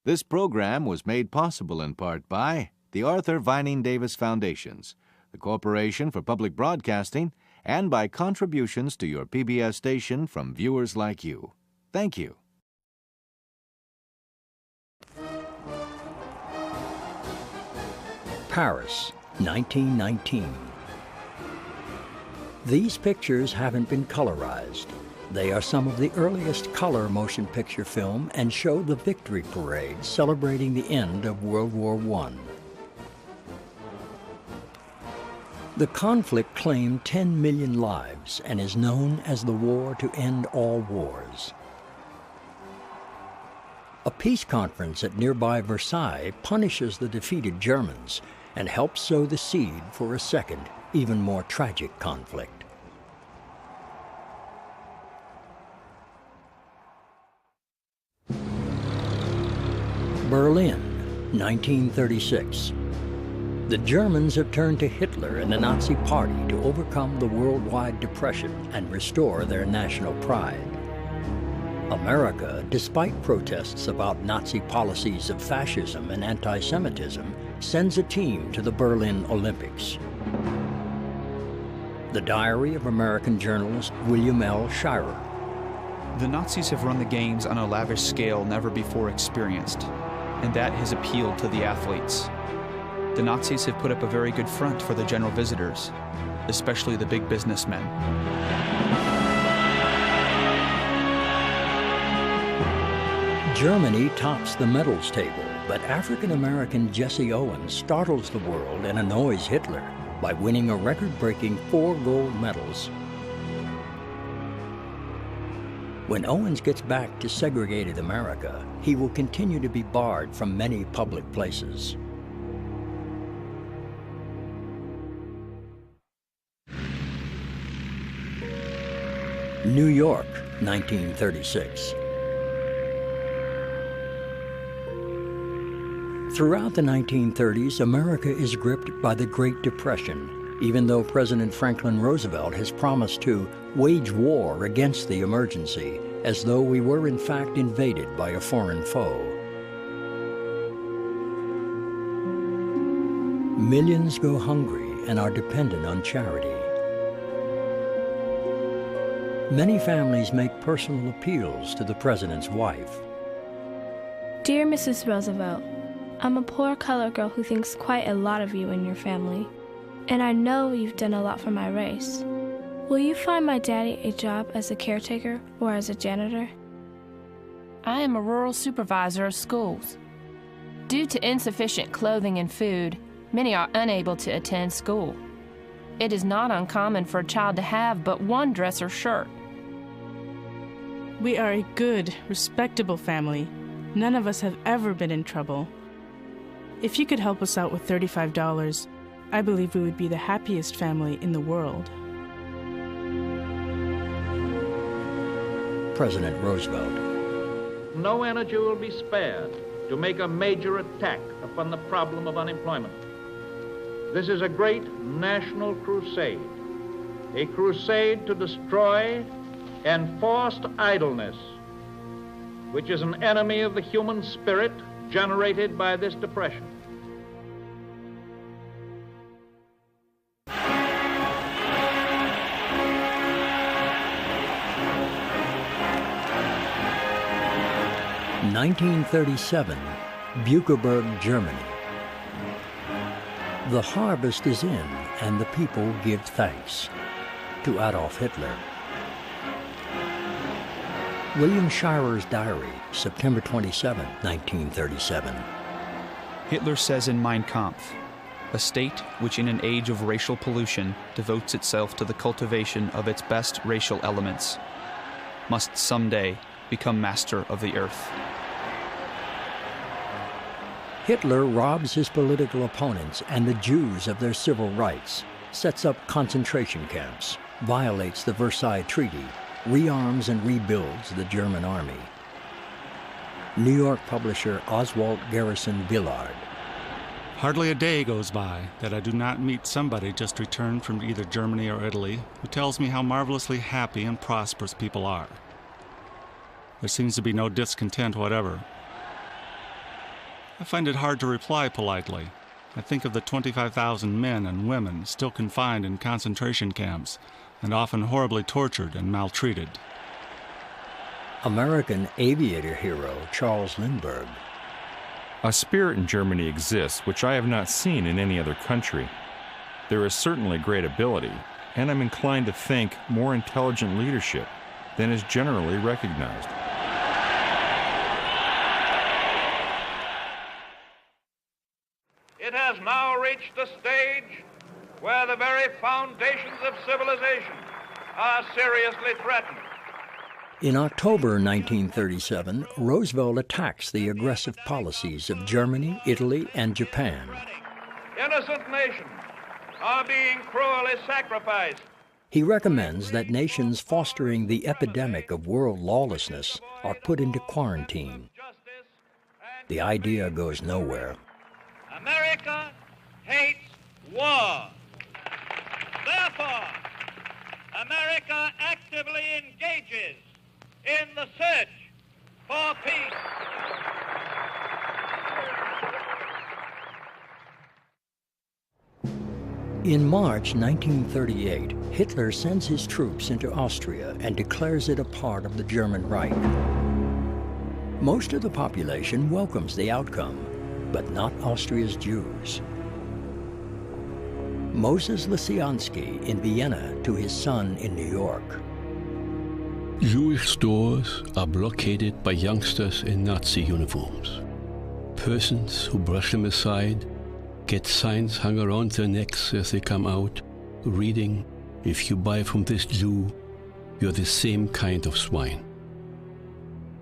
This program was made possible in part by the Arthur Vining Davis Foundations, the Corporation for Public Broadcasting, and by contributions to your PBS station from viewers like you. Thank you. Paris, 1919. These pictures haven't been colorized. They are some of the earliest color motion picture film and show the Victory Parade celebrating the end of World War I. The conflict claimed 10 million lives and is known as the War to End All Wars. A peace conference at nearby Versailles punishes the defeated Germans and helps sow the seed for a second, even more tragic conflict. Berlin, 1936. The Germans have turned to Hitler and the Nazi Party to overcome the worldwide depression and restore their national pride. America, despite protests about Nazi policies of fascism and anti-Semitism, sends a team to the Berlin Olympics. The Diary of American journalist William L. Shirer. The Nazis have run the games on a lavish scale never before experienced, and that has appealed to the athletes. The Nazis have put up a very good front for the general visitors, especially the big businessmen. Germany tops the medals table, but African-American Jesse Owens startles the world and annoys Hitler by winning a record-breaking 4 gold medals. When Owens gets back to segregated America, he will continue to be barred from many public places. New York, 1936. Throughout the 1930s, America is gripped by the Great Depression, even though President Franklin Roosevelt has promised to wage war against the emergency, as though we were in fact invaded by a foreign foe. Millions go hungry and are dependent on charity. Many families make personal appeals to the president's wife. Dear Mrs. Roosevelt, I'm a poor colored girl who thinks quite a lot of you and your family, and I know you've done a lot for my race. Will you find my daddy a job as a caretaker or as a janitor? I am a rural supervisor of schools. Due to insufficient clothing and food, many are unable to attend school. It is not uncommon for a child to have but one dress or shirt. We are a good, respectable family. None of us have ever been in trouble. If you could help us out with $35, I believe we would be the happiest family in the world. President Roosevelt. No energy will be spared to make a major attack upon the problem of unemployment. This is a great national crusade, a crusade to destroy enforced idleness, which is an enemy of the human spirit generated by this depression. In 1937, Buchenberg, Germany. The harvest is in, and the people give thanks. To Adolf Hitler. William Shirer's diary, September 27, 1937. Hitler says in Mein Kampf, a state which in an age of racial pollution devotes itself to the cultivation of its best racial elements must someday become master of the earth. Hitler robs his political opponents and the Jews of their civil rights, sets up concentration camps, violates the Versailles Treaty, rearms and rebuilds the German army. New York publisher Oswald Garrison Villard. Hardly a day goes by that I do not meet somebody just returned from either Germany or Italy who tells me how marvelously happy and prosperous people are. There seems to be no discontent whatever. I find it hard to reply politely. I think of the 25,000 men and women still confined in concentration camps and often horribly tortured and maltreated. American aviator hero Charles Lindbergh. A spirit in Germany exists which I have not seen in any other country. There is certainly great ability, and I'm inclined to think more intelligent leadership than is generally recognized. It has now reached the stage where the very foundations of civilization are seriously threatened. In October 1937, Roosevelt attacks the aggressive policies of Germany, Italy, and Japan. Innocent nations are being cruelly sacrificed. He recommends that nations fostering the epidemic of world lawlessness are put into quarantine. The idea goes nowhere. America hates war. Therefore, America actively engages in the search for peace. In March 1938, Hitler sends his troops into Austria and declares it a part of the German Reich. Most of the population welcomes the outcome, but not Austria's Jews. Moses Lysianski in Vienna to his son in New York. Jewish stores are blockaded by youngsters in Nazi uniforms. Persons who brush them aside get signs hung around their necks as they come out, reading, "If you buy from this Jew, you're the same kind of swine."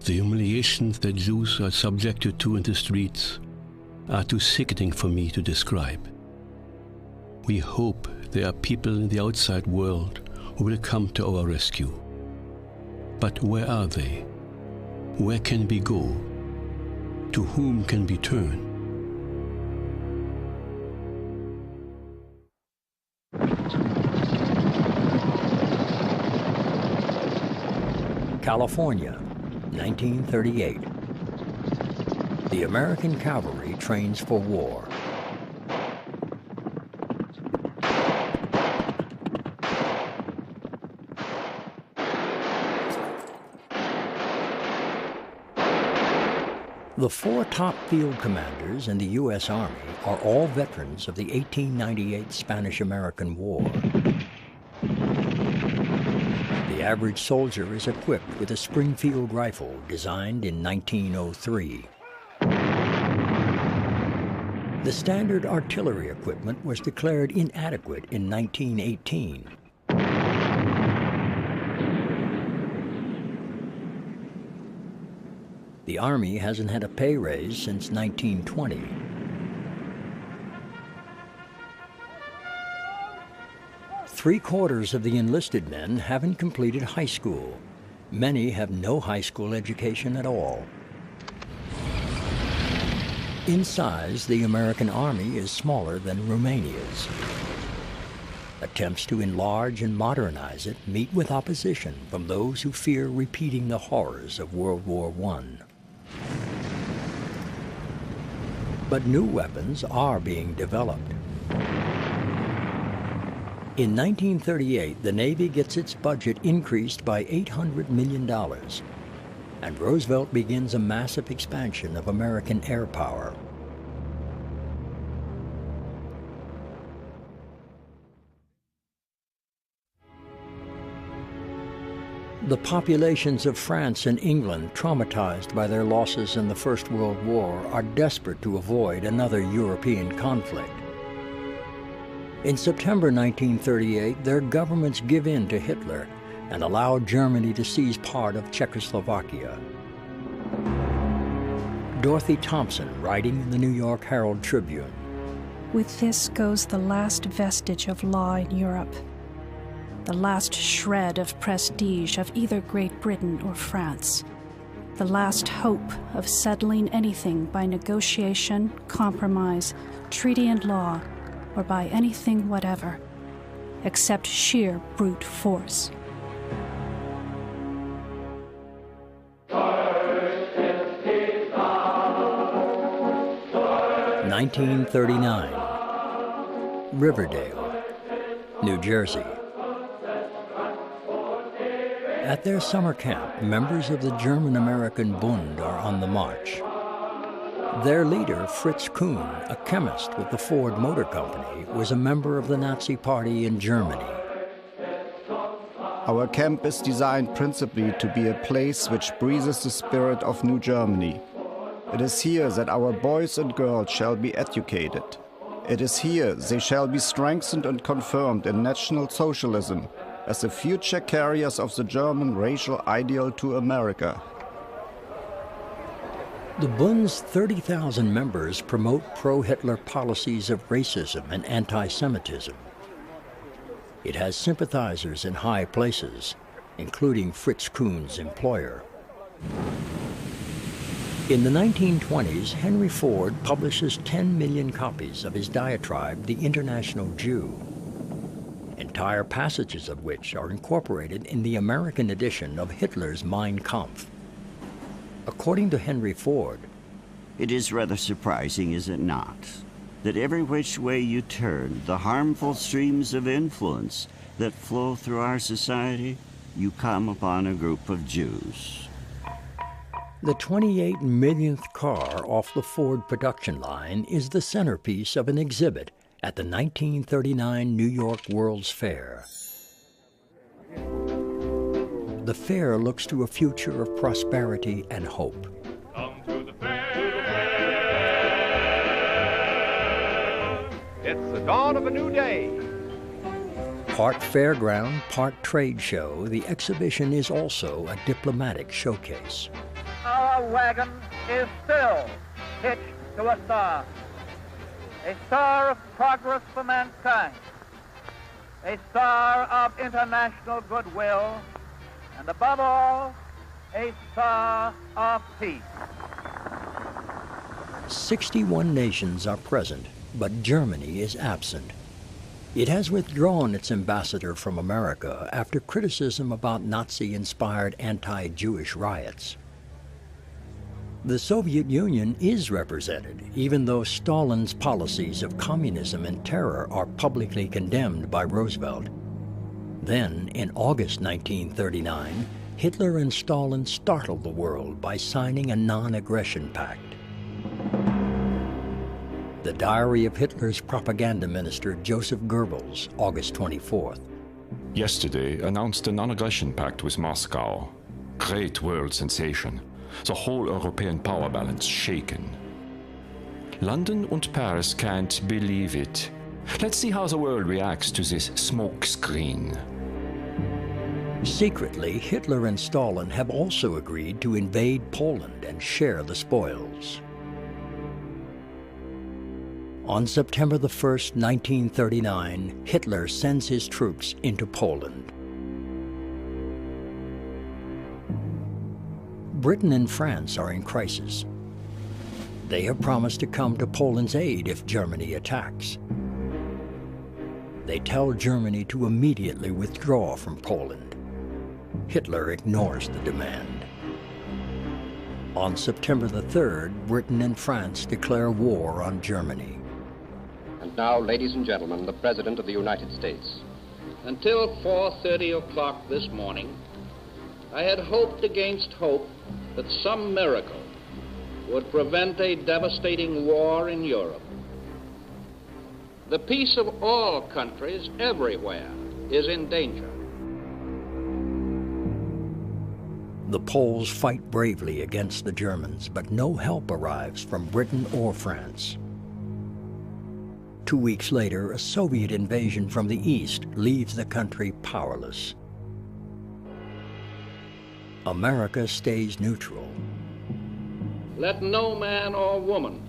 The humiliations that Jews are subjected to in the streets are too sickening for me to describe. We hope there are people in the outside world who will come to our rescue. But where are they? Where can we go? To whom can we turn? California, 1938. The American cavalry trains for war. The 4 top field commanders in the U.S. Army are all veterans of the 1898 Spanish-American War. The average soldier is equipped with a Springfield rifle designed in 1903. The standard artillery equipment was declared inadequate in 1918. The Army hasn't had a pay raise since 1920. Three-quarters of the enlisted men haven't completed high school. Many have no high school education at all. In size, the American Army is smaller than Romania's. Attempts to enlarge and modernize it meet with opposition from those who fear repeating the horrors of World War I. But new weapons are being developed. In 1938, the Navy gets its budget increased by $800 million, and Roosevelt begins a massive expansion of American air power. The populations of France and England, traumatized by their losses in the First World War, are desperate to avoid another European conflict. In September 1938, their governments give in to Hitler and allow Germany to seize part of Czechoslovakia. Dorothy Thompson, writing in the New York Herald Tribune. With this goes the last vestige of law in Europe, the last shred of prestige of either Great Britain or France, the last hope of settling anything by negotiation, compromise, treaty and law, or by anything whatever, except sheer brute force. 1939. Riverdale, New Jersey. At their summer camp, members of the German-American Bund are on the march. Their leader, Fritz Kuhn, a chemist with the Ford Motor Company, was a member of the Nazi Party in Germany. Our camp is designed principally to be a place which breathes the spirit of New Germany. It is here that our boys and girls shall be educated. It is here they shall be strengthened and confirmed in National Socialism as the future carriers of the German racial ideal to America. The Bund's 30,000 members promote pro-Hitler policies of racism and anti-Semitism. It has sympathizers in high places, including Fritz Kuhn's employer. In the 1920s, Henry Ford publishes 10 million copies of his diatribe, The International Jew, entire passages of which are incorporated in the American edition of Hitler's Mein Kampf. According to Henry Ford, it is rather surprising, is it not, that every which way you turn, the harmful streams of influence that flow through our society, you come upon a group of Jews. The 28 millionth car off the Ford production line is the centerpiece of an exhibit at the 1939 New York World's Fair. The fair looks to a future of prosperity and hope. Come to the fair. It's the dawn of a new day. Part fairground, part trade show, the exhibition is also a diplomatic showcase. Our wagon is still hitched to a star of progress for mankind, a star of international goodwill, and above all, a star of peace. 61 nations are present, but Germany is absent. It has withdrawn its ambassador from America after criticism about Nazi-inspired anti-Jewish riots. The Soviet Union is represented, even though Stalin's policies of communism and terror are publicly condemned by Roosevelt. Then, in August 1939, Hitler and Stalin startled the world by signing a non-aggression pact. The Diary of Hitler's propaganda minister, Joseph Goebbels, August 24th. Yesterday announced a non-aggression pact with Moscow. Great world sensation. The whole European power balance shaken. London and Paris can't believe it. Let's see how the world reacts to this smoke screen. Secretly, Hitler and Stalin have also agreed to invade Poland and share the spoils. On September the 1st, 1939, Hitler sends his troops into Poland. Britain and France are in crisis. They have promised to come to Poland's aid if Germany attacks. They tell Germany to immediately withdraw from Poland. Hitler ignores the demand. On September the 3rd, Britain and France declare war on Germany. And now, ladies and gentlemen, the President of the United States. Until 4:30 o'clock this morning, I had hoped against hope that some miracle would prevent a devastating war in Europe. The peace of all countries everywhere is in danger. The Poles fight bravely against the Germans, but no help arrives from Britain or France. 2 weeks later, a Soviet invasion from the east leaves the country powerless. America stays neutral. Let no man or woman,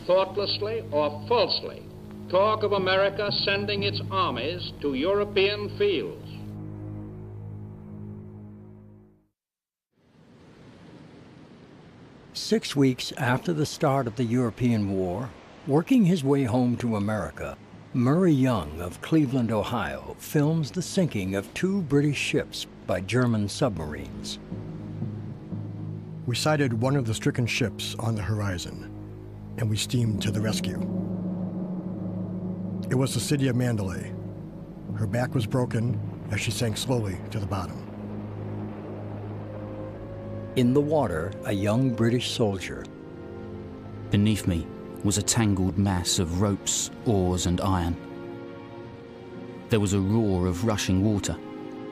thoughtlessly or falsely, talk of America sending its armies to European fields. Six weeks after the start of the European War, working his way home to America, Murray Young of Cleveland, Ohio, films the sinking of 2 British ships by German submarines. We sighted one of the stricken ships on the horizon. and we steamed to the rescue. It was the city of Mandalay. Her back was broken as she sank slowly to the bottom. In the water, a young British soldier. Beneath me was a tangled mass of ropes, oars, and iron. There was a roar of rushing water,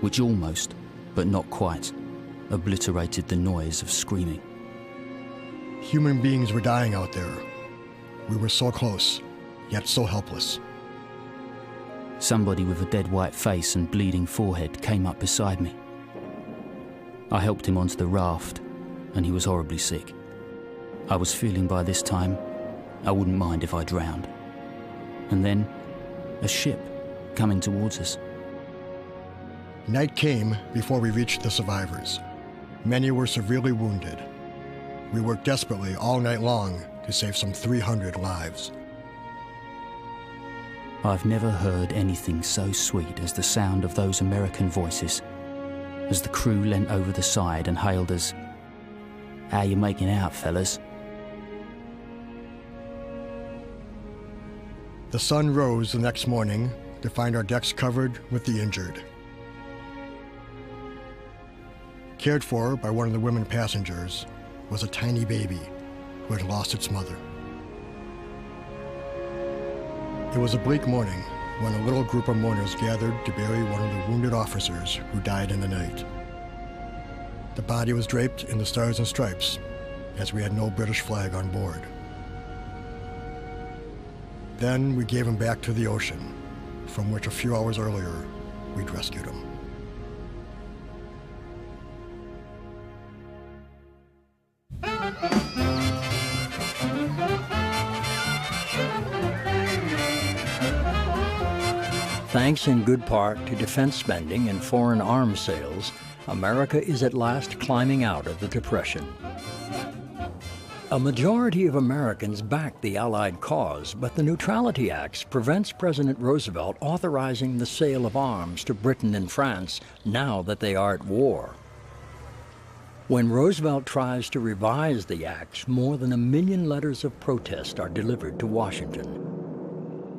which almost, but not quite, obliterated the noise of screaming. Human beings were dying out there. We were so close, yet so helpless. Somebody with a dead white face and bleeding forehead came up beside me. I helped him onto the raft, and he was horribly sick. I was feeling by this time I wouldn't mind if I drowned. And then a ship coming towards us. Night came before we reached the survivors. Many were severely wounded. We worked desperately all night long to save some 300 lives. I've never heard anything so sweet as the sound of those American voices as the crew leant over the side and hailed us, "How you making out, fellas?" The sun rose the next morning to find our decks covered with the injured. Cared for by one of the women passengers was a tiny baby who had lost its mother. It was a bleak morning when a little group of mourners gathered to bury one of the wounded officers who died in the night. The body was draped in the Stars and Stripes, as we had no British flag on board. Then we gave him back to the ocean, from which a few hours earlier we'd rescued him. Thanks in good part to defense spending and foreign arms sales, America is at last climbing out of the Depression. A majority of Americans back the Allied cause, but the Neutrality Act prevents President Roosevelt authorizing the sale of arms to Britain and France now that they are at war. When Roosevelt tries to revise the act, more than 1 million letters of protest are delivered to Washington.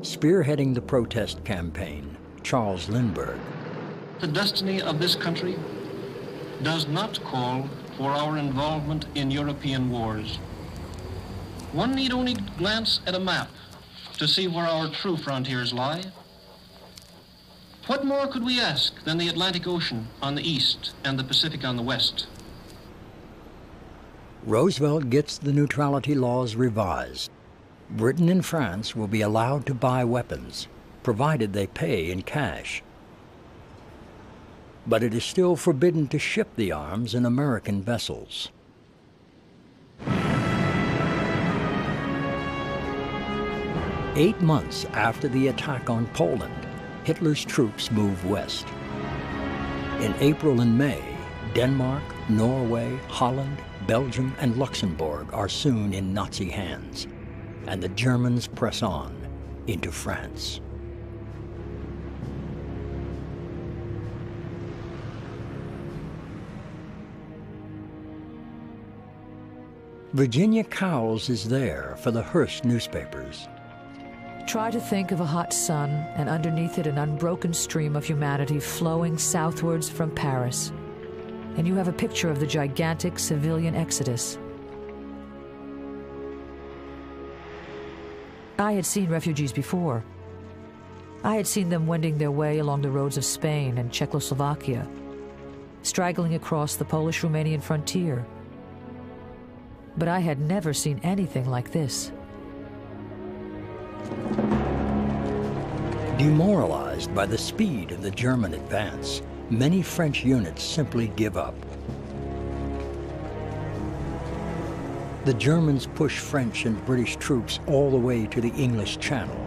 Spearheading the protest campaign, Charles Lindbergh. The destiny of this country does not call for our involvement in European wars. One need only glance at a map to see where our true frontiers lie. What more could we ask than the Atlantic Ocean on the east and the Pacific on the west? Roosevelt gets the neutrality laws revised. Britain and France will be allowed to buy weapons, provided they pay in cash. But it is still forbidden to ship the arms in American vessels. Eight months after the attack on Poland, Hitler's troops move west. In April and May, Denmark, Norway, Holland, Belgium, and Luxembourg are soon in Nazi hands, and the Germans press on into France. Virginia Cowles is there for the Hearst newspapers. Try to think of a hot sun, and underneath it an unbroken stream of humanity flowing southwards from Paris. And you have a picture of the gigantic civilian exodus. I had seen refugees before. I had seen them wending their way along the roads of Spain and Czechoslovakia, straggling across the Polish-Romanian frontier. But I had never seen anything like this. Demoralized by the speed of the German advance, many French units simply give up. The Germans push French and British troops all the way to the English Channel.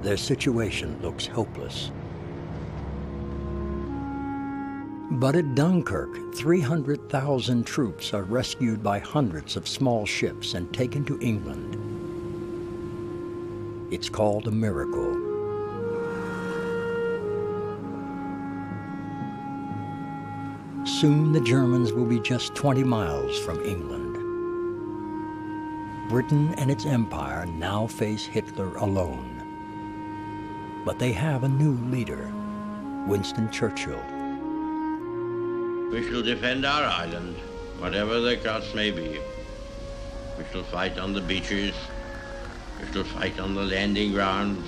Their situation looks hopeless. But at Dunkirk, 300,000 troops are rescued by hundreds of small ships and taken to England. It's called a miracle. Soon the Germans will be just 20 miles from England. Britain and its empire now face Hitler alone. But they have a new leader, Winston Churchill. We shall defend our island, whatever the cost may be. We shall fight on the beaches. We shall fight on the landing grounds.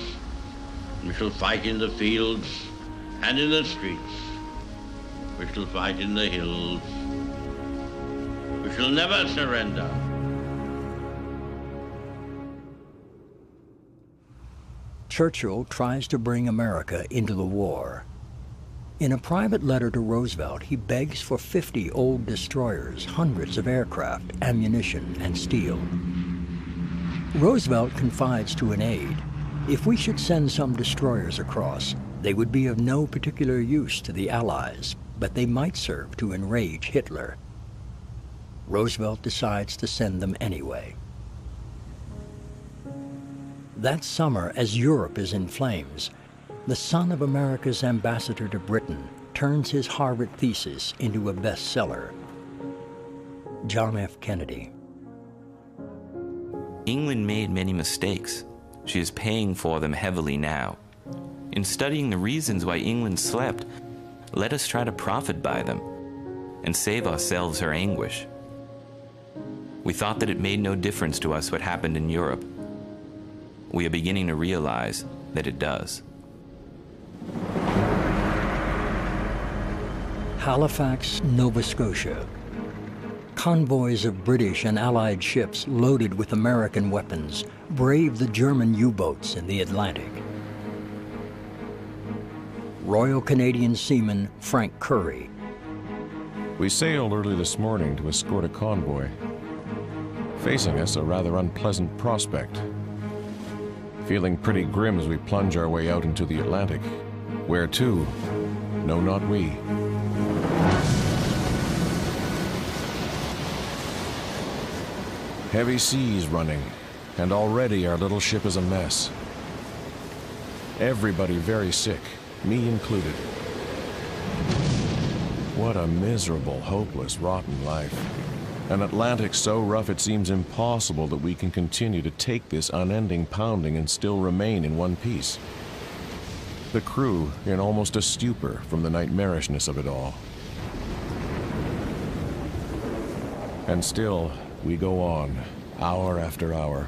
We shall fight in the fields and in the streets. We shall fight in the hills. We shall never surrender. Churchill tries to bring America into the war. In a private letter to Roosevelt, he begs for 50 old destroyers, hundreds of aircraft, ammunition, and steel. Roosevelt confides to an aide, if we should send some destroyers across, they would be of no particular use to the Allies, but they might serve to enrage Hitler. Roosevelt decides to send them anyway. That summer, as Europe is in flames, the son of America's ambassador to Britain turns his Harvard thesis into a bestseller. John F. Kennedy. England made many mistakes. She is paying for them heavily now. In studying the reasons why England slept, let us try to profit by them and save ourselves her anguish. We thought that it made no difference to us what happened in Europe. We are beginning to realize that it does. Halifax, Nova Scotia. Convoys of British and Allied ships loaded with American weapons brave the German U-boats in the Atlantic. Royal Canadian seaman Frank Curry. We sailed early this morning to escort a convoy. Facing us, a rather unpleasant prospect. Feeling pretty grim as we plunge our way out into the Atlantic. Where to? No, not we. Heavy seas running, and already our little ship is a mess. Everybody very sick, me included. What a miserable, hopeless, rotten life. An Atlantic so rough it seems impossible that we can continue to take this unending pounding and still remain in one piece. The crew in almost a stupor from the nightmarishness of it all. And still, we go on, hour after hour.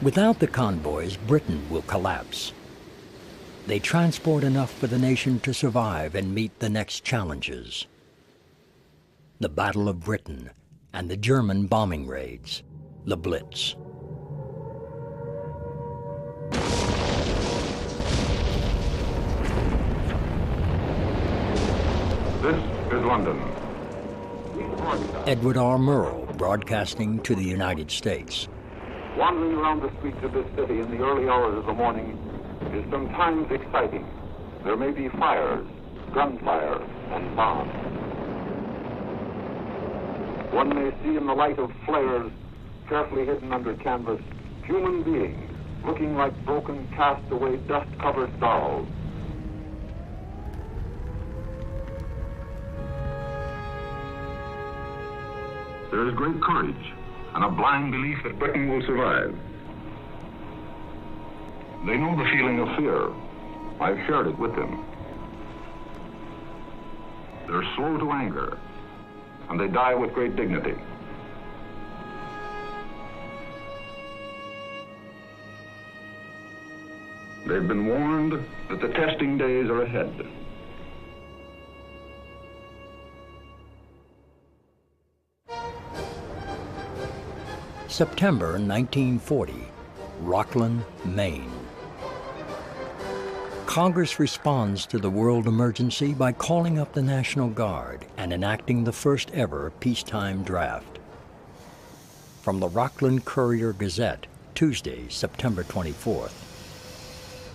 Without the convoys, Britain will collapse. They transport enough for the nation to survive and meet the next challenges. The Battle of Britain and the German bombing raids, the Blitz. This is London. Edward R. Murrow, broadcasting to the United States. Wandering around the streets of this city in the early hours of the morning is sometimes exciting. There may be fires, gunfire, and bombs. One may see in the light of flares, carefully hidden under canvas, human beings looking like broken, cast-away, dust-covered dolls. There is great courage and a blind belief that Britain will survive. They know the feeling of fear. I've shared it with them. They're slow to anger, and they die with great dignity. They've been warned that the testing days are ahead. September 1940, Rockland, Maine. Congress responds to the world emergency by calling up the National Guard and enacting the first ever peacetime draft. From the Rockland Courier-Gazette, Tuesday, September 24th.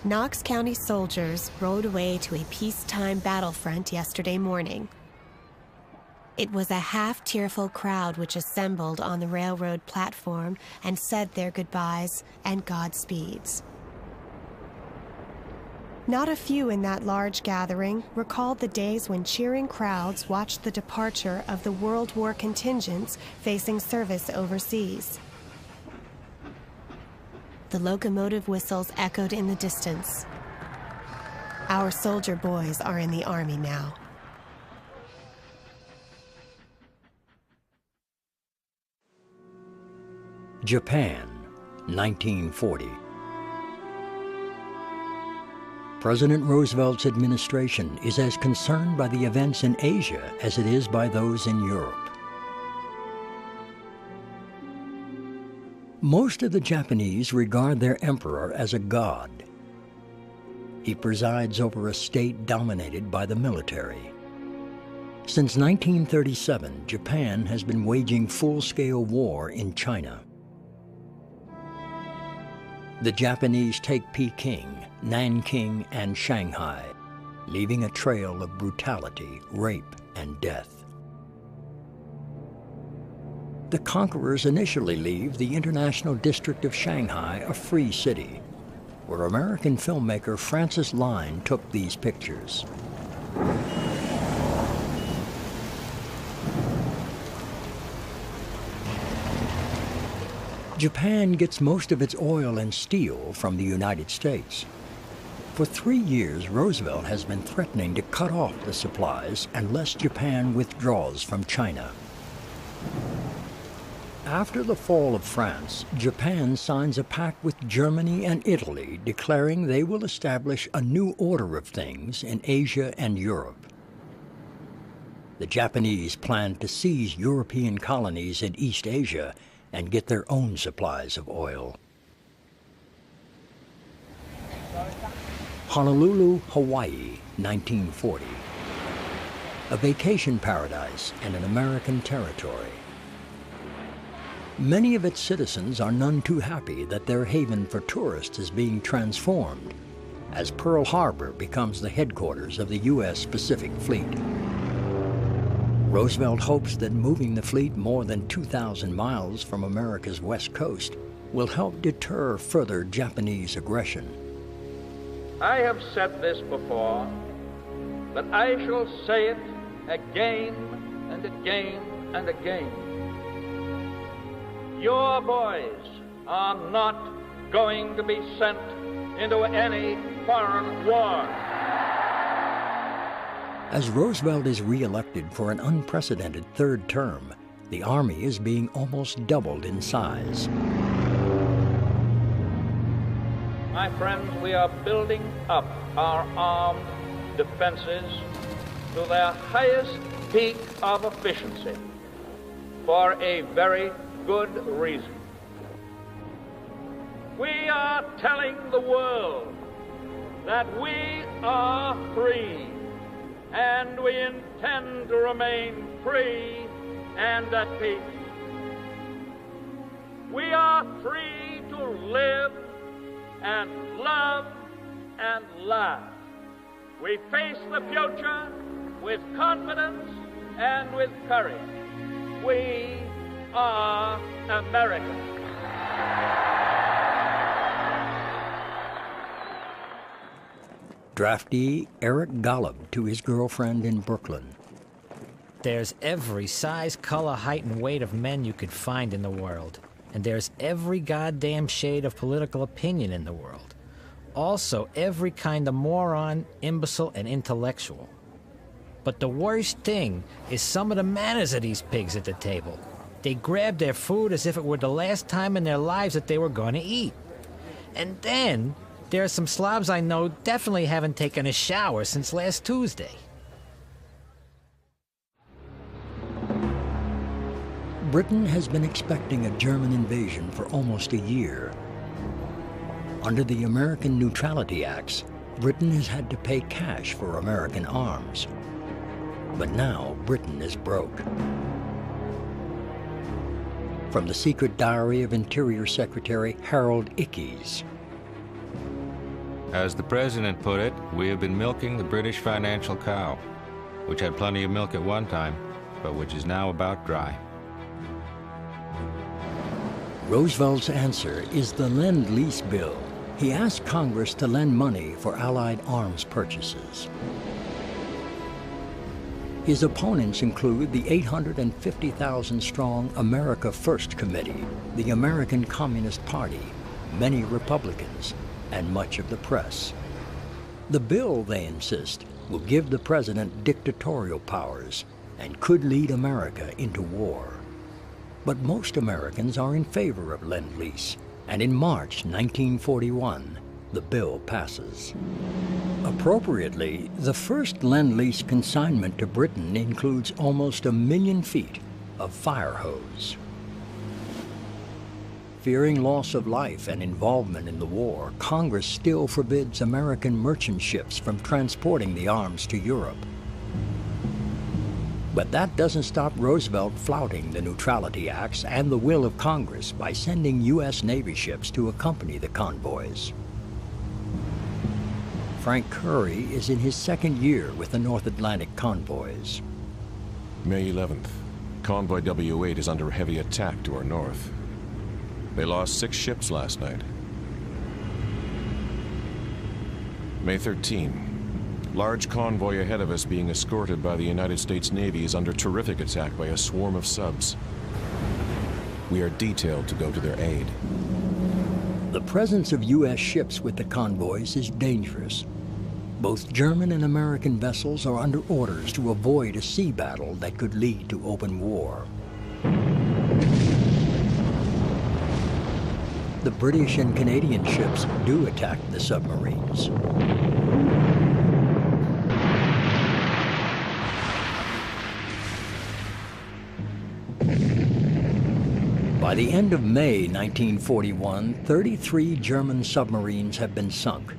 Knox County soldiers rode away to a peacetime battlefront yesterday morning. It was a half-tearful crowd which assembled on the railroad platform and said their goodbyes and Godspeeds. Not a few in that large gathering recalled the days when cheering crowds watched the departure of the World War contingents facing service overseas. The locomotive whistles echoed in the distance. Our soldier boys are in the Army now. Japan, 1940. President Roosevelt's administration is as concerned by the events in Asia as it is by those in Europe. Most of the Japanese regard their emperor as a god. He presides over a state dominated by the military. Since 1937, Japan has been waging full-scale war in China. The Japanese take Peking, Nanking, and Shanghai, leaving a trail of brutality, rape, and death. The conquerors initially leave the International District of Shanghai a free city, where American filmmaker Francis Line took these pictures. Japan gets most of its oil and steel from the United States. For 3 years, Roosevelt has been threatening to cut off the supplies unless Japan withdraws from China. After the fall of France, Japan signs a pact with Germany and Italy declaring they will establish a new order of things in Asia and Europe. The Japanese plan to seize European colonies in East Asia and get their own supplies of oil. Honolulu, Hawaii, 1940. A vacation paradise and an American territory. Many of its citizens are none too happy that their haven for tourists is being transformed, as Pearl Harbor becomes the headquarters of the U.S. Pacific Fleet. Roosevelt hopes that moving the fleet more than 2,000 miles from America's west coast will help deter further Japanese aggression. I have said this before, but I shall say it again and again and again. Your boys are not going to be sent into any foreign war. As Roosevelt is re-elected for an unprecedented third term, the Army is being almost doubled in size. My friends, we are building up our armed defenses to their highest peak of efficiency for a very good reason. We are telling the world that we are free, and we intend to remain free and at peace. We are free to live and love and laugh. We face the future with confidence and with courage. We are Americans. Draftee Eric Golub to his girlfriend in Brooklyn. There's every size, color, height, and weight of men you could find in the world. And there's every goddamn shade of political opinion in the world. Also, every kind of moron, imbecile, and intellectual. But the worst thing is some of the manners of these pigs at the table. They grab their food as if it were the last time in their lives that they were going to eat. And then, there are some slobs I know definitely haven't taken a shower since last Tuesday. Britain has been expecting a German invasion for almost a year. Under the American Neutrality Acts, Britain has had to pay cash for American arms. But now Britain is broke. From the secret diary of Interior Secretary Harold Ickes. As the President put it, we have been milking the British financial cow, which had plenty of milk at one time, but which is now about dry. Roosevelt's answer is the Lend-Lease Bill. He asked Congress to lend money for Allied arms purchases. His opponents include the 850,000-strong America First Committee, the American Communist Party, many Republicans, and much of the press. The bill, they insist, will give the president dictatorial powers and could lead America into war. But most Americans are in favor of Lend-Lease, and in March 1941, the bill passes. Appropriately, the first Lend-Lease consignment to Britain includes almost 1 million feet of fire hose. Fearing loss of life and involvement in the war, Congress still forbids American merchant ships from transporting the arms to Europe. But that doesn't stop Roosevelt flouting the Neutrality Acts and the will of Congress by sending U.S. Navy ships to accompany the convoys. Frank Curry is in his second year with the North Atlantic convoys. May 11th. Convoy W8 is under heavy attack to our north. They lost 6 ships last night. May 13. Large convoy ahead of us being escorted by the United States Navy is under terrific attack by a swarm of subs. We are detailed to go to their aid. The presence of U.S. ships with the convoys is dangerous. Both German and American vessels are under orders to avoid a sea battle that could lead to open war. The British and Canadian ships do attack the submarines. By the end of May 1941, 33 German submarines have been sunk,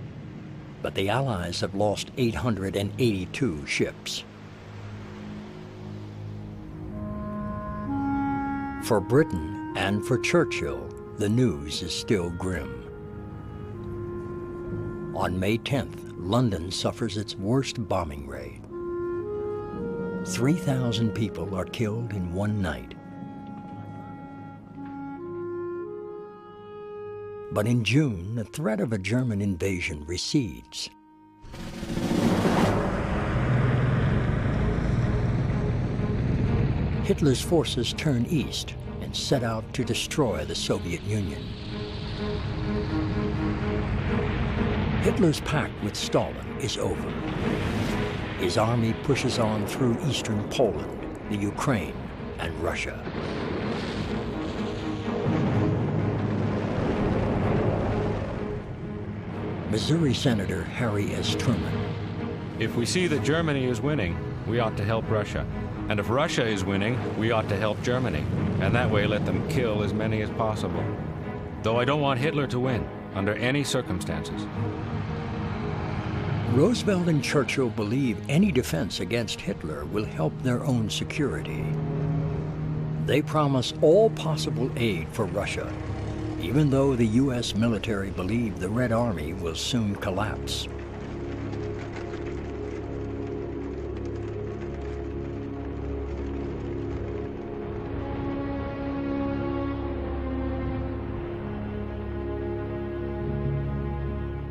but the Allies have lost 882 ships. For Britain and for Churchill, the news is still grim. On May 10th, London suffers its worst bombing raid. 3,000 people are killed in one night. But in June, the threat of a German invasion recedes. Hitler's forces turn east and set out to destroy the Soviet Union. Hitler's pact with Stalin is over. His army pushes on through eastern Poland, the Ukraine, and Russia. Missouri Senator Harry S. Truman. If we see that Germany is winning, we ought to help Russia. And if Russia is winning, we ought to help Germany. And that way let them kill as many as possible. Though I don't want Hitler to win, under any circumstances. Roosevelt and Churchill believe any defense against Hitler will help their own security. They promise all possible aid for Russia, even though the U.S. military believe the Red Army will soon collapse.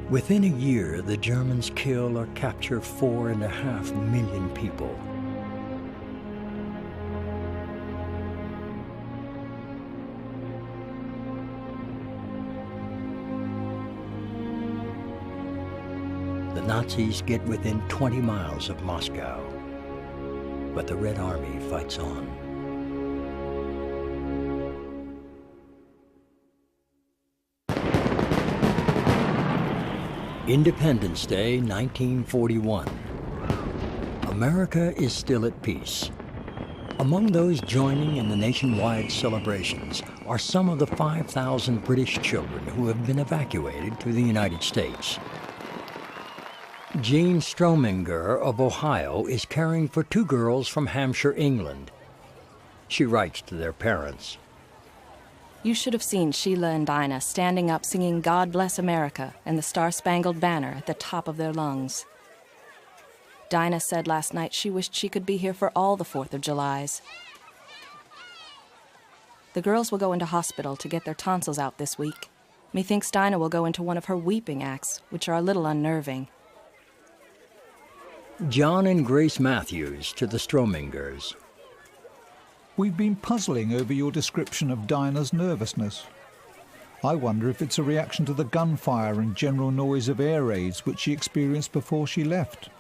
Within a year, the Germans kill or capture 4.5 million people. The Nazis get within 20 miles of Moscow, but the Red Army fights on. Independence Day, 1941. America is still at peace. Among those joining in the nationwide celebrations are some of the 5,000 British children who have been evacuated to the United States. Jean Strominger of Ohio is caring for 2 girls from Hampshire, England. She writes to their parents. You should have seen Sheila and Dinah standing up singing God Bless America and the Star-Spangled Banner at the top of their lungs. Dinah said last night she wished she could be here for all the 4th of Julys. The girls will go into hospital to get their tonsils out this week. Methinks Dinah will go into one of her weeping acts, which are a little unnerving. John and Grace Matthews to the Stromingers. We've been puzzling over your description of Dinah's nervousness. I wonder if it's a reaction to the gunfire and general noise of air raids which she experienced before she left.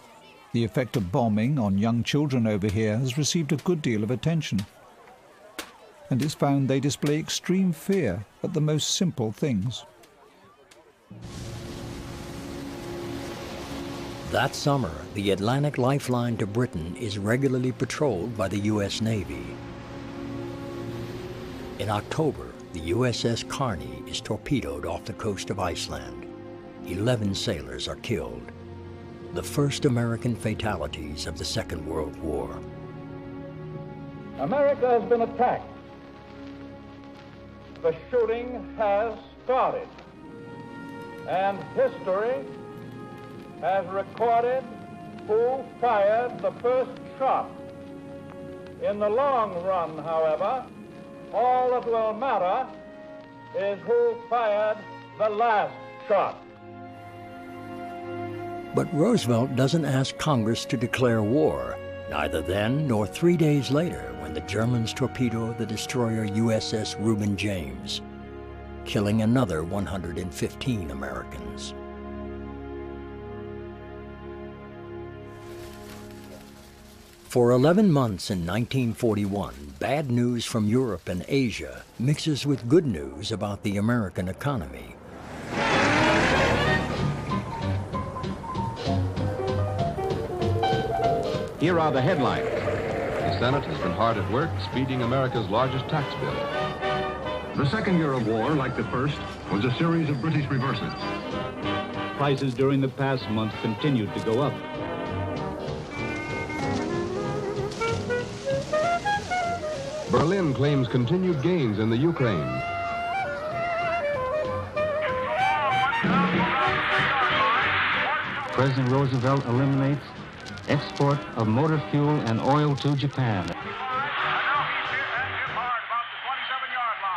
The effect of bombing on young children over here has received a good deal of attention, and it's found they display extreme fear at the most simple things. That summer, the Atlantic lifeline to Britain is regularly patrolled by the U.S. Navy. In October, the USS Carney is torpedoed off the coast of Iceland. 11 sailors are killed. The first American fatalities of the Second World War. America has been attacked. The shooting has started. And history has recorded who fired the first shot. In the long run, however, all that will matter is who fired the last shot. But Roosevelt doesn't ask Congress to declare war, neither then nor 3 days later when the Germans torpedo the destroyer USS Reuben James, killing another 115 Americans. For 11 months in 1941, bad news from Europe and Asia mixes with good news about the American economy. Here are the headlines. The Senate has been hard at work speeding America's largest tax bill. The second year of war, like the first, was a series of British reverses. Prices during the past month continued to go up. Berlin claims continued gains in the Ukraine. President Roosevelt eliminates export of motor fuel and oil to Japan. We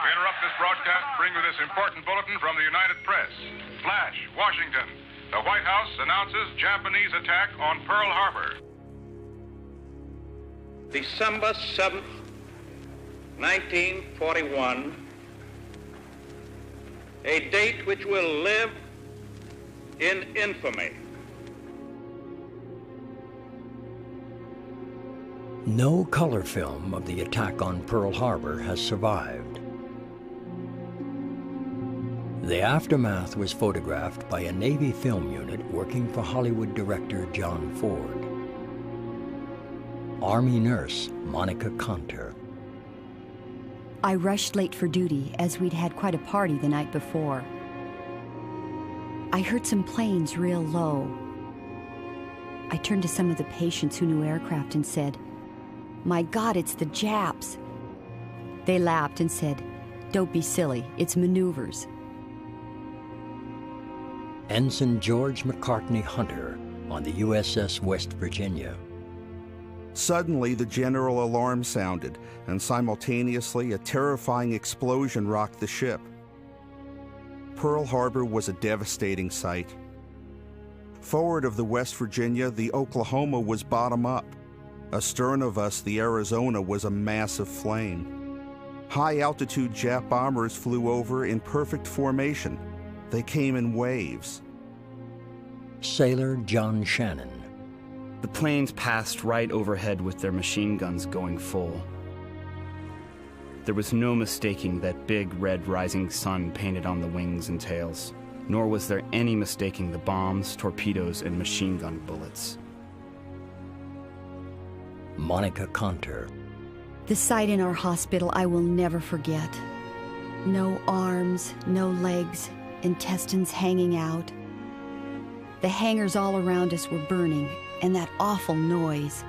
interrupt this broadcast to bring you this important bulletin from the United Press. Flash, Washington. The White House announces Japanese attack on Pearl Harbor. December 7th, 1941, a date which will live in infamy. No color film of the attack on Pearl Harbor has survived. The aftermath was photographed by a Navy film unit working for Hollywood director John Ford. Army nurse Monica Conter. I rushed late for duty as we'd had quite a party the night before. I heard some planes real low. I turned to some of the patients who knew aircraft and said, "My God, it's the Japs." They laughed and said, "Don't be silly, it's maneuvers." Ensign George McCartney Hunter on the USS West Virginia. Suddenly, the general alarm sounded, and simultaneously, a terrifying explosion rocked the ship. Pearl Harbor was a devastating sight. Forward of the West Virginia, the Oklahoma was bottom up. Astern of us, the Arizona was a mass of flame. High-altitude Jap bombers flew over in perfect formation. They came in waves. Sailor John Shannon. The planes passed right overhead with their machine guns going full. There was no mistaking that big red rising sun painted on the wings and tails, nor was there any mistaking the bombs, torpedoes, and machine gun bullets. Monica Conter. The sight in our hospital I will never forget. No arms, no legs, intestines hanging out. The hangars all around us were burning, and that awful noise.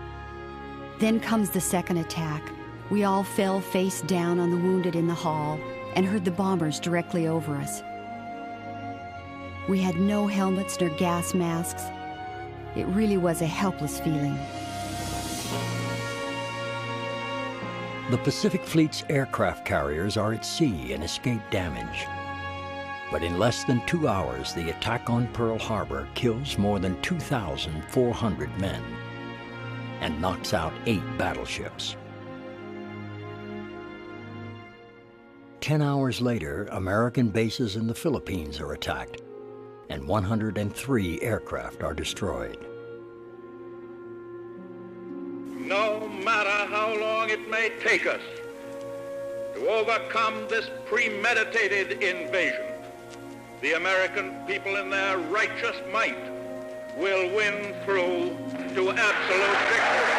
Then comes the second attack. We all fell face down on the wounded in the hall and heard the bombers directly over us. We had no helmets nor gas masks. It really was a helpless feeling. The Pacific Fleet's aircraft carriers are at sea and escape damage. But in less than 2 hours, the attack on Pearl Harbor kills more than 2,400 men and knocks out 8 battleships. 10 hours later, American bases in the Philippines are attacked, and 103 aircraft are destroyed. No matter how long it may take us to overcome this premeditated invasion, the American people in their righteous might will win through to absolute victory.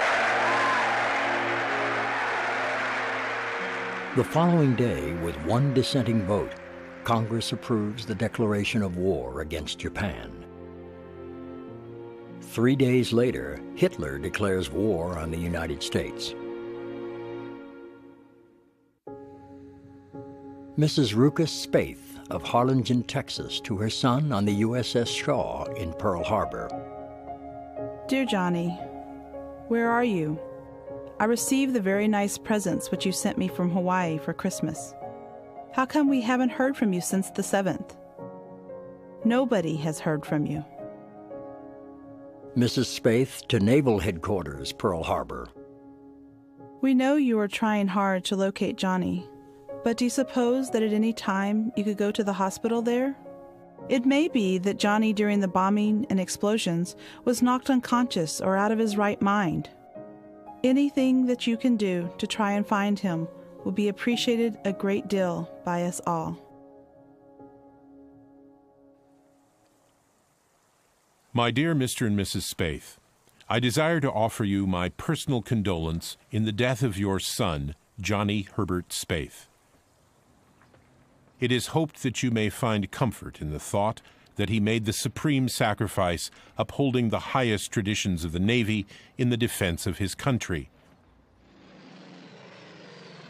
The following day, with one dissenting vote, Congress approves the declaration of war against Japan. 3 days later, Hitler declares war on the United States. Mrs. Rucus Spaeth of Harlingen, Texas, to her son on the USS Shaw in Pearl Harbor. Dear Johnny, where are you? I received the very nice presents which you sent me from Hawaii for Christmas. How come we haven't heard from you since the 7th? Nobody has heard from you. Mrs. Spaeth to Naval Headquarters, Pearl Harbor. We know you are trying hard to locate Johnny, but do you suppose that at any time you could go to the hospital there? It may be that Johnny, during the bombing and explosions, was knocked unconscious or out of his right mind. Anything that you can do to try and find him will be appreciated a great deal by us all. My dear Mr. and Mrs. Spaeth, I desire to offer you my personal condolence in the death of your son, Johnny Herbert Spaeth. It is hoped that you may find comfort in the thought that he made the supreme sacrifice upholding the highest traditions of the Navy in the defense of his country.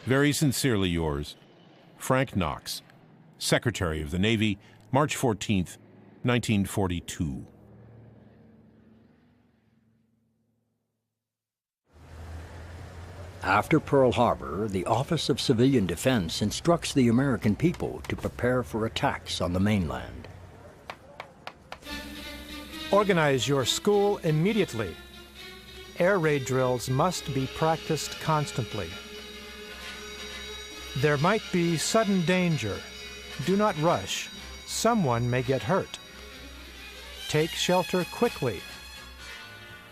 Very sincerely yours, Frank Knox, Secretary of the Navy, March 14th, 1942. After Pearl Harbor, the Office of Civilian Defense instructs the American people to prepare for attacks on the mainland. Organize your school immediately. Air raid drills must be practiced constantly. There might be sudden danger. Do not rush. Someone may get hurt. Take shelter quickly.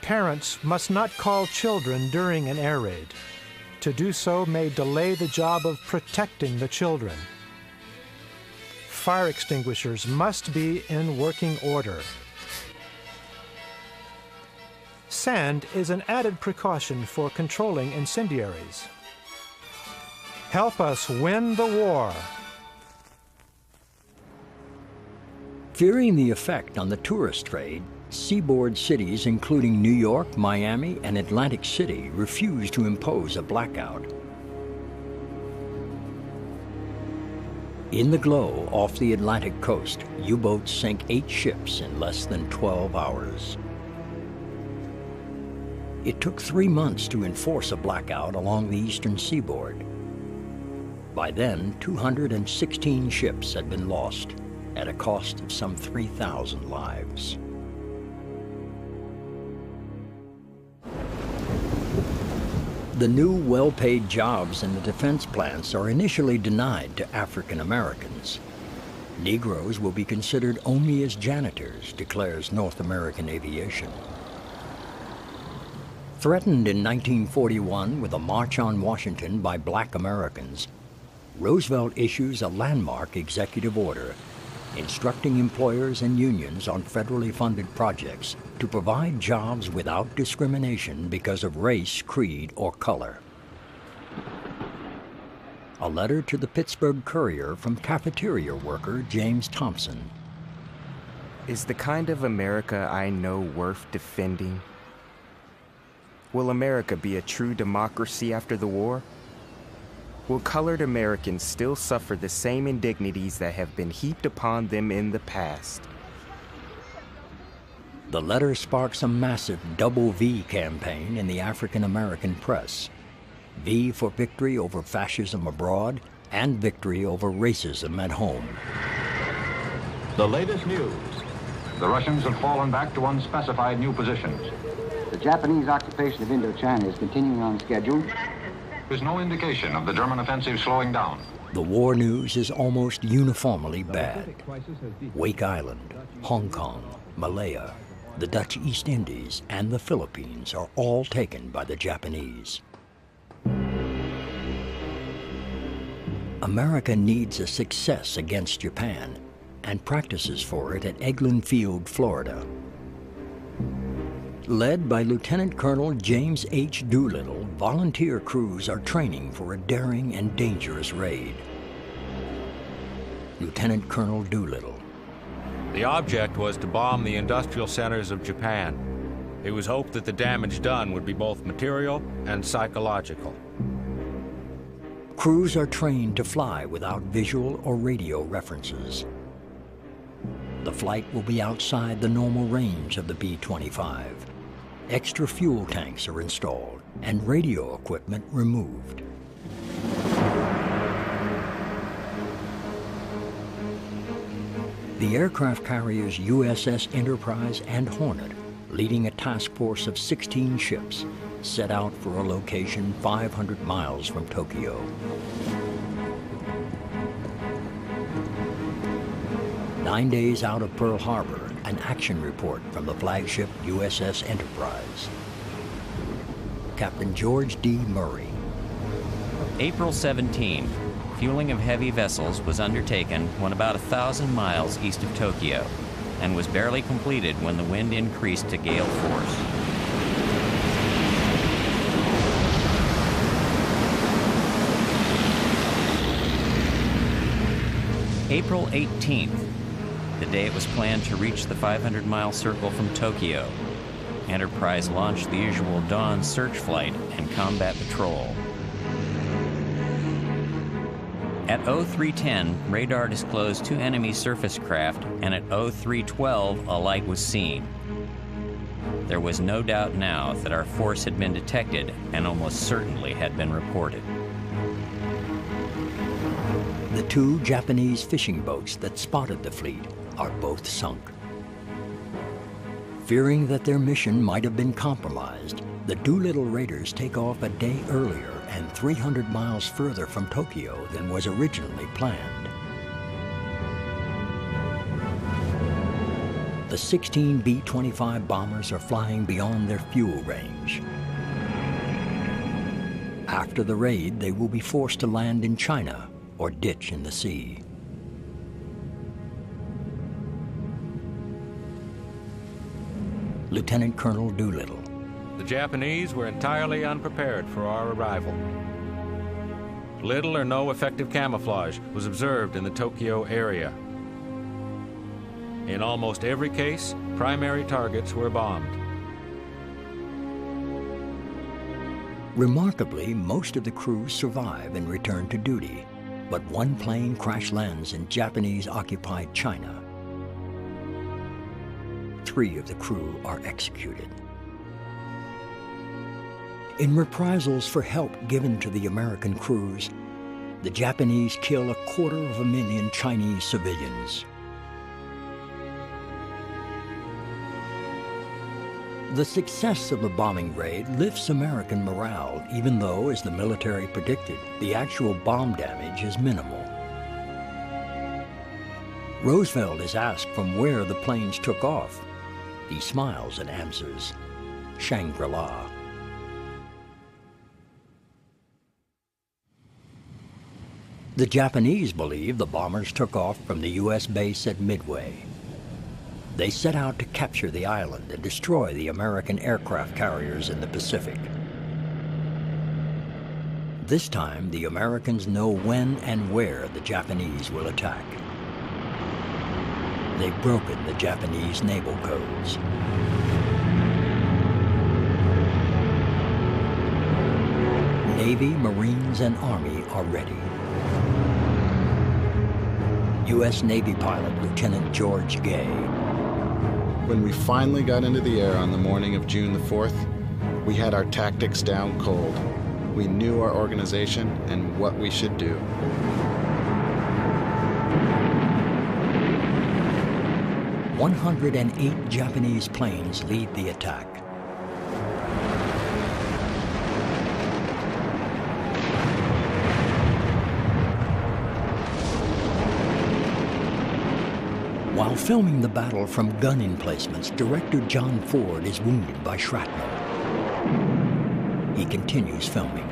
Parents must not call children during an air raid. To do so may delay the job of protecting the children. Fire extinguishers must be in working order. Sand is an added precaution for controlling incendiaries. Help us win the war. Fearing the effect on the tourist trade, seaboard cities including New York, Miami, and Atlantic City refused to impose a blackout. In the glow off the Atlantic coast, U-boats sank 8 ships in less than 12 hours. It took 3 months to enforce a blackout along the eastern seaboard. By then, 216 ships had been lost at a cost of some 3,000 lives. The new well-paid jobs in the defense plants are initially denied to African Americans. Negroes will be considered only as janitors, declares North American Aviation. Threatened in 1941 with a march on Washington by black Americans, Roosevelt issues a landmark executive order instructing employers and unions on federally funded projects to provide jobs without discrimination because of race, creed, or color. A letter to the Pittsburgh Courier from cafeteria worker James Thompson. Is the kind of America I know worth defending? Will America be a true democracy after the war? Will colored Americans still suffer the same indignities that have been heaped upon them in the past? The letter sparks a massive double V campaign in the African American press. V for victory over fascism abroad and victory over racism at home. The latest news. The Russians have fallen back to unspecified new positions. The Japanese occupation of Indochina is continuing on schedule. There's no indication of the German offensive slowing down. The war news is almost uniformly bad. Wake Island, Hong Kong, Malaya, the Dutch East Indies, and the Philippines are all taken by the Japanese. America needs a success against Japan and practices for it at Eglin Field, Florida. Led by Lieutenant Colonel James H. Doolittle, volunteer crews are training for a daring and dangerous raid. Lieutenant Colonel Doolittle. The object was to bomb the industrial centers of Japan. It was hoped that the damage done would be both material and psychological. Crews are trained to fly without visual or radio references. The flight will be outside the normal range of the B-25. Extra fuel tanks are installed and radio equipment removed. The aircraft carriers USS Enterprise and Hornet, leading a task force of 16 ships, set out for a location 500 miles from Tokyo. Nine days out of Pearl Harbor, an action report from the flagship USS Enterprise. Captain George D. Murray. April 17. Fueling of heavy vessels was undertaken when about 1,000 miles east of Tokyo and was barely completed when the wind increased to gale force. April 18th, the day it was planned to reach the 500-mile circle from Tokyo. Enterprise launched the usual dawn search flight and combat patrol. At 0310, radar disclosed 2 enemy surface craft, and at 0312, a light was seen. There was no doubt now that our force had been detected and almost certainly had been reported. The 2 Japanese fishing boats that spotted the fleet are both sunk. Fearing that their mission might have been compromised, the Doolittle raiders take off a day earlier and 300 miles further from Tokyo than was originally planned. The 16 B-25 bombers are flying beyond their fuel range. After the raid, they will be forced to land in China or ditch in the sea. Lieutenant Colonel Doolittle. The Japanese were entirely unprepared for our arrival. Little or no effective camouflage was observed in the Tokyo area. In almost every case, primary targets were bombed. Remarkably, most of the crew survive and return to duty, but one plane crash lands in Japanese-occupied China. 3 of the crew are executed. In reprisals for help given to the American crews, the Japanese kill 250,000 Chinese civilians. The success of the bombing raid lifts American morale, even though, as the military predicted, the actual bomb damage is minimal. Roosevelt is asked from where the planes took off. He smiles and answers, Shangri-La. The Japanese believe the bombers took off from the U.S. base at Midway. They set out to capture the island and destroy the American aircraft carriers in the Pacific. This time, the Americans know when and where the Japanese will attack. They've broken the Japanese naval codes. Navy, Marines, and Army are ready. U.S. Navy pilot Lieutenant George Gay. When we finally got into the air on the morning of June the 4th, we had our tactics down cold. We knew our organization and what we should do. 108 Japanese planes lead the attack. While filming the battle from gun emplacements, director John Ford is wounded by shrapnel. He continues filming.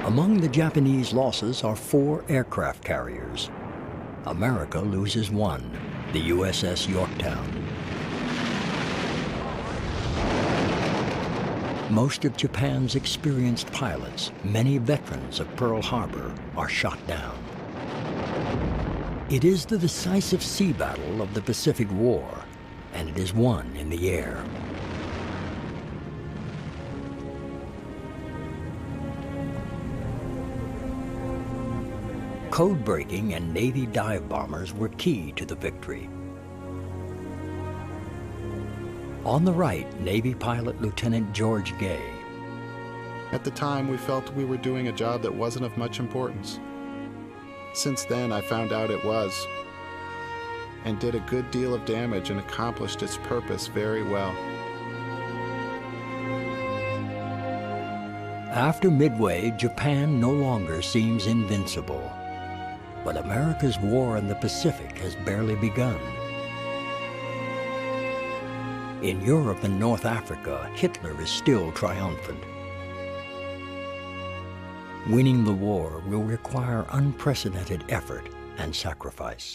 Among the Japanese losses are 4 aircraft carriers. America loses 1, the USS Yorktown. Most of Japan's experienced pilots, many veterans of Pearl Harbor, are shot down. It is the decisive sea battle of the Pacific War, and it is won in the air. Code breaking and Navy dive bombers were key to the victory. On the right, Navy pilot Lieutenant George Gay. At the time, we felt we were doing a job that wasn't of much importance. Since then, I found out it was, and did a good deal of damage and accomplished its purpose very well. After Midway, Japan no longer seems invincible. But America's war in the Pacific has barely begun. In Europe and North Africa, Hitler is still triumphant. Winning the war will require unprecedented effort and sacrifice.